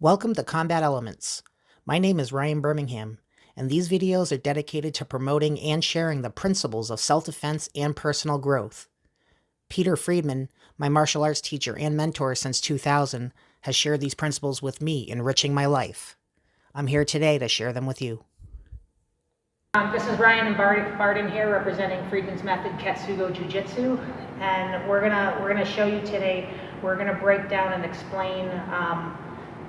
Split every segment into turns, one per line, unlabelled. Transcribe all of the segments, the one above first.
Welcome to Combat Elements. My name is Ryan Birmingham, and these videos are dedicated to promoting and sharing the principles of self-defense and personal growth. Peter Friedman, my martial arts teacher and mentor since 2000, has shared these principles with me, enriching my life. I'm here today to share them with you.
This is Ryan and Barden here, representing Friedman's method, Ketsugo Jiu-Jitsu, and we're gonna show you today. We're gonna break down and explain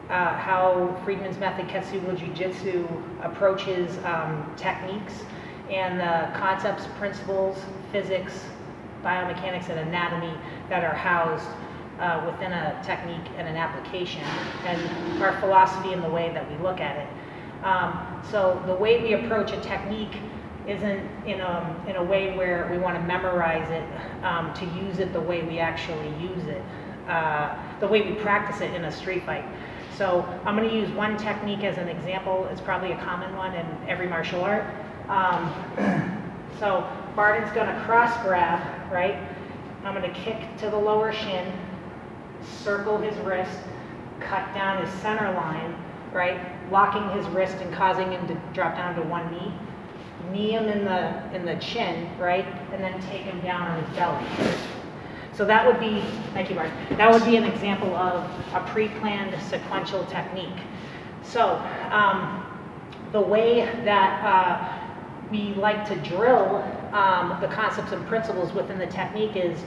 how Friedman's method, Ketsugo Jiu-Jitsu, approaches techniques and the concepts, principles, physics, biomechanics, and anatomy that are housed within a technique and an application, and our philosophy and the way that we look at it. So the way we approach a technique isn't in a way where we want to memorize it to use it the way we actually use it, the way we practice it in a street fight. So I'm going to use one technique as an example. It's probably a common one in every martial art. So Barden's going to cross grab, right? I'm going to kick to the lower shin, circle his wrist, cut down his center line, right? Locking his wrist and causing him to drop down to one knee. Knee him in the chin, right? And then take him down on his belly. So that would be, thank you, Bart. That would be an example of a pre-planned sequential technique. So the way that we like to drill the concepts and principles within the technique is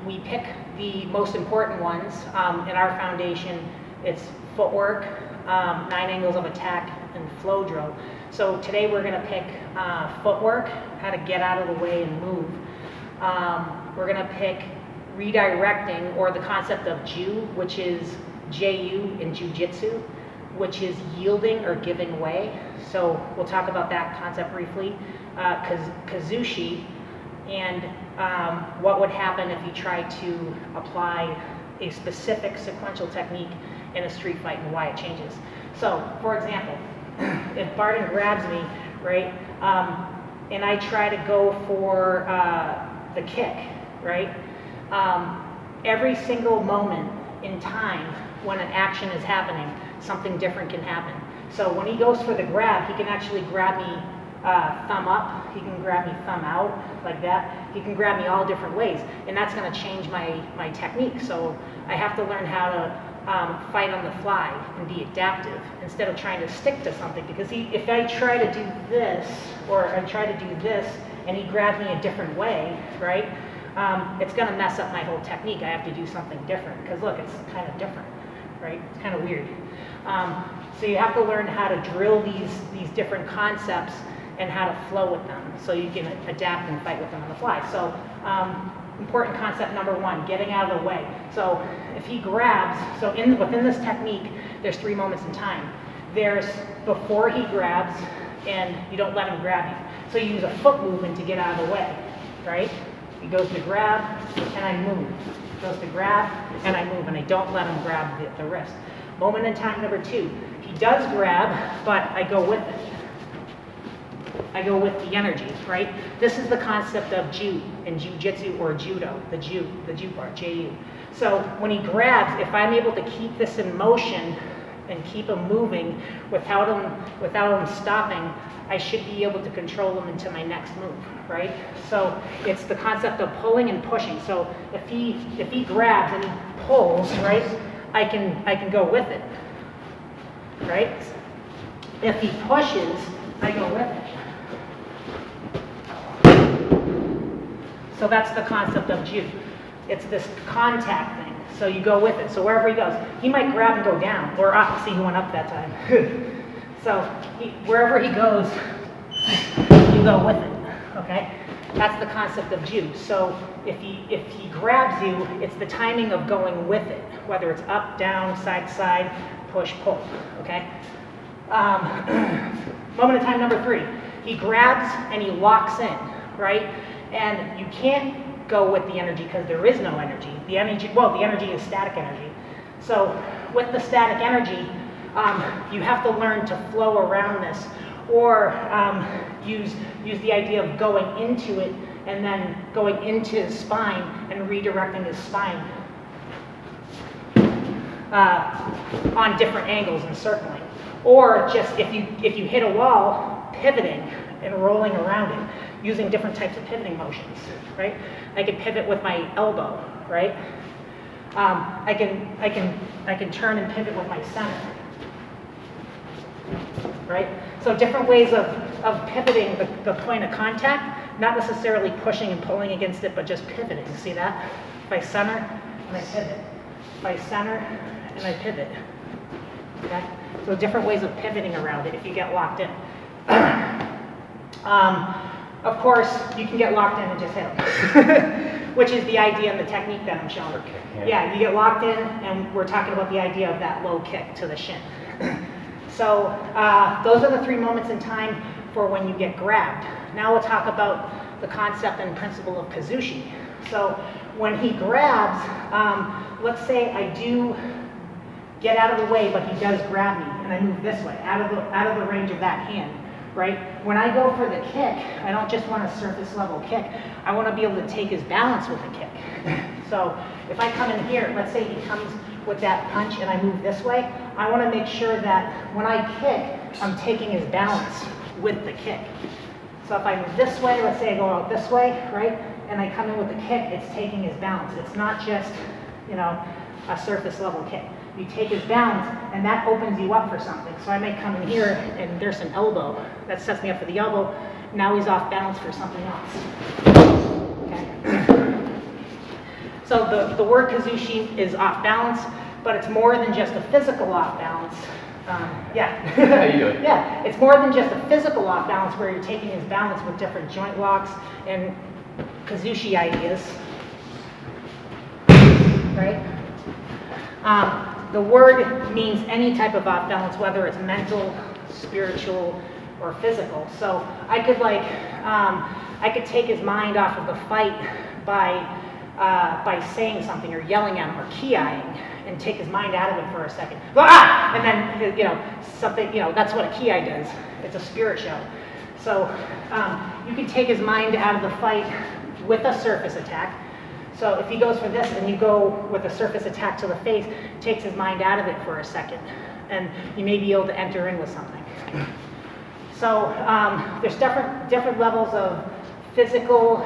we pick the most important ones. In our foundation, it's footwork, 9 angles of attack, and flow drill. So today we're going to pick footwork, how to get out of the way and move. We're going to pick redirecting, or the concept of Ju, which is Ju in Jiu-Jitsu, which is yielding or giving way. So we'll talk about that concept briefly. Kazushi, and what would happen if you tried to apply a specific sequential technique in a street fight and why it changes. So, for example, if Barden grabs me, right, and I try to go for the kick, right, every single moment in time when an action is happening, something different can happen. So when he goes for the grab, he can actually grab me thumb up, he can grab me thumb out, like that. He can grab me all different ways, and that's going to change my technique. So I have to learn how to fight on the fly and be adaptive instead of trying to stick to something, because if I try to do this, or I try to do this, and he grabs me a different way, right, it's going to mess up my whole technique. I have to do something different, because look, it's kind of different, right? It's kind of weird. So you have to learn how to drill these different concepts and how to flow with them, so you can adapt and fight with them on the fly. So important concept number one, getting out of the way. So if he grabs, so within this technique, there's 3 moments in time. There's before he grabs, and you don't let him grab you. So you use a foot movement to get out of the way, right? He goes to grab, and I move. He goes to grab, and I move, and I don't let him grab the wrist. Moment in time number 2, he does grab, but I go with it. I go with the energy, right? This is the concept of Ju in Jiu-Jitsu or Judo, the Ju part, Ju. So when he grabs, if I'm able to keep this in motion and keep him moving without him stopping, I should be able to control him into my next move, right? So it's the concept of pulling and pushing. So if he grabs and he pulls, right, I can go with it, right? If he pushes, I go with it. So that's the concept of Ju. It's this contact thing. So you go with it. So wherever he goes, he might grab and go down, or up. See, he went up that time. So wherever he goes, you go with it. Okay. That's the concept of juice. So if he grabs you, it's the timing of going with it, whether it's up, down, side to side, push, pull, okay? Moment of time number 3. He grabs and he locks in, right? And you can't go with the energy because there is no energy. The energy is static energy. So with the static energy, you have to learn to flow around this, or use the idea of going into it and then going into his spine and redirecting his spine on different angles and circling. Or just if you hit a wall, pivoting and rolling around it, using different types of pivoting motions, right? I can pivot with my elbow, right? I can turn and pivot with my center, right? So different ways of pivoting the point of contact, not necessarily pushing and pulling against it, but just pivoting. See that? If I center and I pivot. If I center and I pivot. Okay? So different ways of pivoting around it if you get locked in. Of course, you can get locked in and just hit them, which is the idea and the technique that I'm showing.
Okay,
Yeah, you get locked in, and we're talking about the idea of that low kick to the shin. So those are the 3 moments in time for when you get grabbed. Now we'll talk about the concept and principle of kazushi. So when he grabs, let's say I do get out of the way, but he does grab me, and I move this way, out of the range of that hand, right? When I go for the kick, I don't just want a surface level kick. I want to be able to take his balance with the kick. So if I come in here, let's say he comes with that punch and I move this way, I want to make sure that when I kick, I'm taking his balance with the kick. So if I move this way, let's say I go out this way, right? And I come in with the kick, it's taking his balance. It's not just, you know, a surface level kick. You take his balance, and that opens you up for something. So I may come in here, and there's an elbow. That sets me up for the elbow. Now he's off balance for something else. Okay. So the word kazushi is off balance, but it's more than just a physical off balance. Yeah.
How you doing?
Yeah, it's more than just a physical off balance where you're taking his balance with different joint locks and kazushi ideas. Right? The word means any type of off balance, whether it's mental, spiritual, or physical. So I could take his mind off of the fight by saying something or yelling at him or ki-eyeing, and take his mind out of it for a second. Ah! And then, you know, something, you know, that's what a ki-eye does. It's a spirit show. So you can take his mind out of the fight with a surface attack. So if he goes for this and you go with a surface attack to the face, takes his mind out of it for a second, and you may be able to enter in with something. So there's different levels of physical,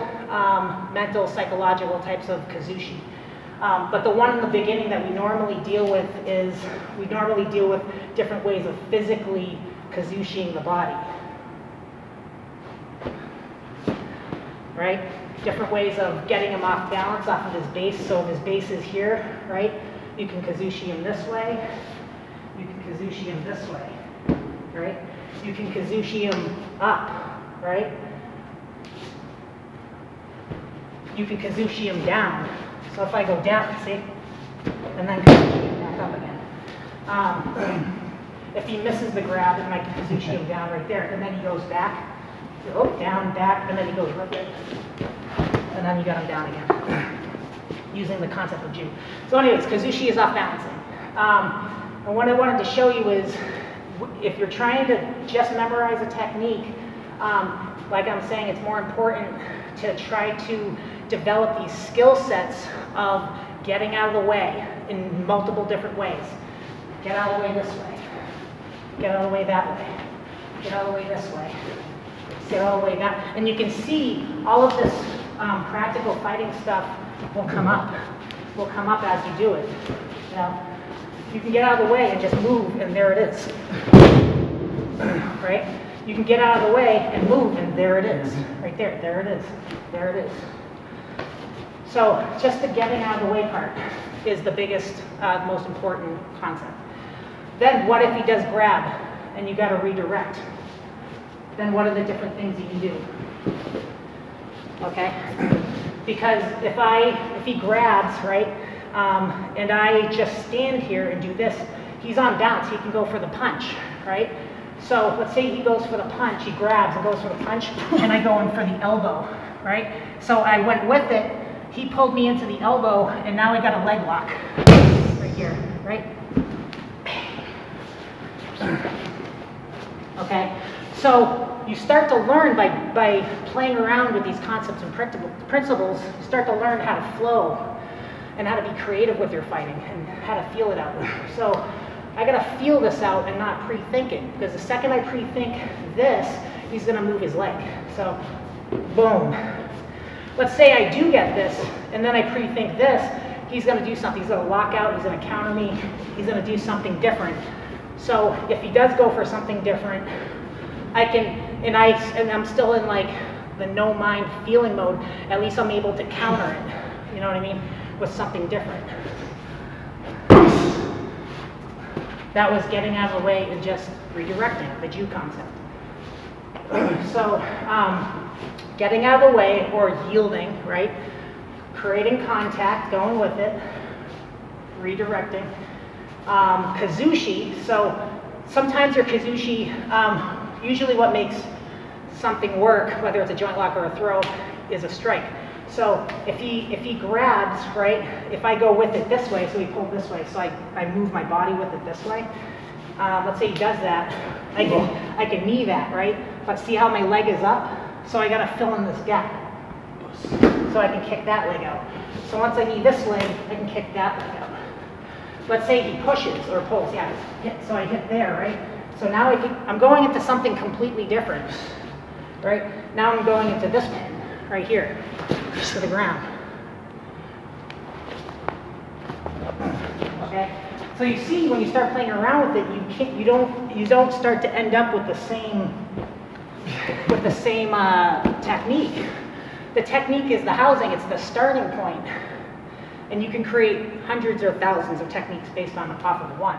mental, psychological types of kazushi. But the one in the beginning that we normally deal with is, we normally deal with different ways of physically kazushiing the body. Right? Different ways of getting him off balance, off of his base. So if his base is here, right? You can kazushi him this way. You can kazushi him this way, right? You can kazushi him up, right? You can kazushi him down. So if I go down, see? And then kazushi him back up again. If he misses the grab, then I can kazushi him down right there. And then he goes back. Oh, down, back, and then he goes right there. And then you got him down again, using the concept of Ju. So anyways, kazushi is off balancing. And what I wanted to show you is, if you're trying to just memorize a technique, like I'm saying, it's more important to try to develop these skill sets of getting out of the way in multiple different ways. Get out of the way this way. Get out of the way that way. Get out of the way this way. Get all the way down. And you can see all of this practical fighting stuff will come up. Will come up as you do it. You know, you can get out of the way and just move, and there it is. Right? You can get out of the way and move, and there it is. Right there. There it is. There it is. So just the getting out of the way part is the biggest, most important concept. Then what if he does grab and you got to redirect? Then what are the different things you can do? okay? Because if he grabs, right, and I just stand here and do this, he's on bounce, he can go for the punch, right? So let's say he goes for the punch, he grabs and goes for the punch, and I go in for the elbow, right? So I went with it, he pulled me into the elbow, and now I got a leg lock right here, right? Okay, so you start to learn by playing around with these concepts and principles, you start to learn how to flow and how to be creative with your fighting and how to feel it out. So I gotta feel this out and not pre-think it, because the second I pre-think this, he's gonna move his leg. So, boom. Let's say I do get this, and then I pre-think this, he's gonna do something. He's gonna lock out, he's gonna counter me, he's gonna do something different. So if he does go for something different, I can, and I'm still in like the no mind feeling mode, at least I'm able to counter it, you know what I mean, with something different. That was getting out of the way and just redirecting, the Jew concept. So getting out of the way or yielding, right? Creating contact, going with it, redirecting. Kazushi, so sometimes your Kazushi, usually what makes something work, whether it's a joint lock or a throw, is a strike. So if he grabs, right, if I go with it this way, so he pulled this way, so I move my body with it this way, let's say he does that, I can knee that, right? But see how my leg is up? So I gotta fill in this gap. So I can kick that leg out. So once I knee this leg, I can kick that leg out. Let's say he pushes or pulls, yeah, so I hit there, right? So now I'm going into something completely different, right? Now I'm going into this pin, right here, to the ground. Okay? So you see, when you start playing around with it, you don't start to end up with the same technique. The technique is the housing, it's the starting point. And you can create hundreds or thousands of techniques based off of one.